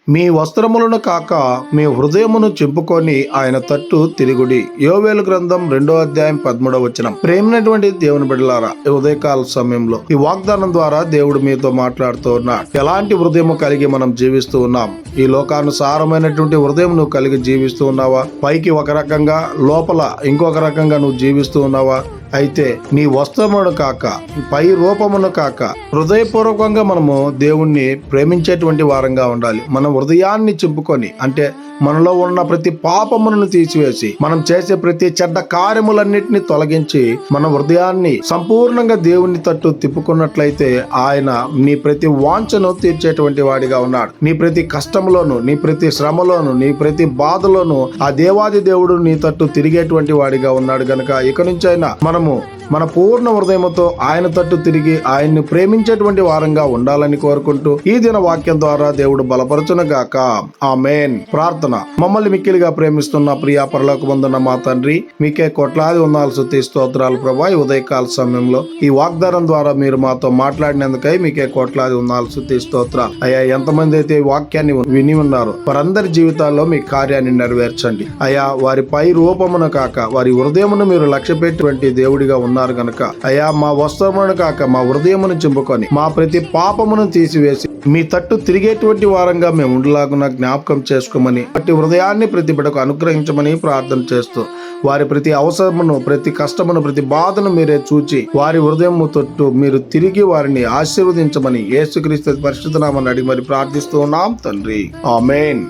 మీ వస్త్రములను కాక మీ హృదయమును చింపుకొని ఆయన తట్టు తిరుగుడి. యోవేలు గ్రంథం 2:13 ప్రేమైనటువంటి దేవుని బిడ్డలారా, ఈ ఉదయకాల సమయంలో ఈ వాగ్దానం ద్వారా దేవుడు మీతో మాట్లాడుతూ ఉన్నాడు. ఎలాంటి హృదయము కలిగి మనం జీవిస్తూ ఉన్నాం? ఈ లోకానుసారమైనటువంటి హృదయం నువ్వు కలిగి జీవిస్తూ ఉన్నావా? పైకి ఒక రకంగా, లోపల ఇంకొక రకంగా నువ్వు జీవిస్తూ ఉన్నావా? అయితే నీ వస్త్రమును కాక, పై రూపమును కాక, హృదయపూర్వకంగా మనము దేవుణ్ణి ప్రేమించేటువంటి వారంగా ఉండాలి. మన హృదయాన్ని చింపుకొని, అంటే మనలో ఉన్న ప్రతి పాపములను తీసివేసి, మనం చేసే ప్రతి చెడ్డ కార్యములన్నిటిని తొలగించి, మన హృదయాన్ని సంపూర్ణంగా దేవుని తట్టు తిప్పుకున్నట్లయితే ఆయన నీ ప్రతి వాంఛను తీర్చేటువంటి వాడిగా ఉన్నాడు. నీ ప్రతి కష్టంలోను, నీ ప్రతి శ్రమలోను, నీ ప్రతి బాధలోను ఆ దేవాది దేవుడు నీ తట్టు తిరిగేటువంటి వాడిగా ఉన్నాడు. గనుక ఇక నుంచి అయినా మనము మన పూర్ణ హృదయముతో ఆయన తట్టు తిరిగి ఆయన్ని ప్రేమించేటువంటి వారంగా ఉండాలని కోరుకుంటూ ఈ దిన వాక్యం ద్వారా దేవుడు బలపరచునుగాక. ఆమేన్. ప్రార్థన. మమ్మల్ని మిక్కిలిగా ప్రేమిస్తున్న ప్రియా పరలోకమందున్న మా తండ్రి, మీకే కోట్లాది వందనాలు, స్తుతి స్తోత్రాలు ప్రభా. ఈ ఉదయకాల సమయంలో ఈ వాగ్దానం ద్వారా మీరు మాతో మాట్లాడినందుకై మీకే కోట్లాది వందనాలు, స్తుతి స్తోత్రాలు. అయ్యా, ఎంతమంది అయితే ఈ వాక్యాన్ని విని ఉన్నారో వారందరి జీవితాల్లో మీ కార్యాన్ని నెరవేర్చండి. అయ్యా, వారి పై రూపమును కాక వారి హృదయమును మీరు లక్ష్య పెట్టినటువంటి దేవుడిగా ఉన్నారు గనక అయ్యా, మా వస్త్రమును కాక మా హృదయమును చింపుకొని మా ప్రతి పాపమును తీసివేసి మీ తట్టు తిరిగేటువంటి వారంగా మేము ఉండలాగున జ్ఞాపకం చేసుకోమని, ప్రతి హృదయాన్ని ప్రతి బిడ్డకు అనుగ్రహించమని ప్రార్థన చేస్తూ వారి ప్రతి అవసరమును, ప్రతి కష్టమును, ప్రతి బాధను మీరే చూచి వారి హృదయము తట్టు మీరు తిరిగి వారిని ఆశీర్వదించమని యేసుక్రీస్తు పరిశుద్ధ నామమున అడిగి మరి ప్రార్థిస్తూ ఉన్నాం తండ్రి. ఆమేన్.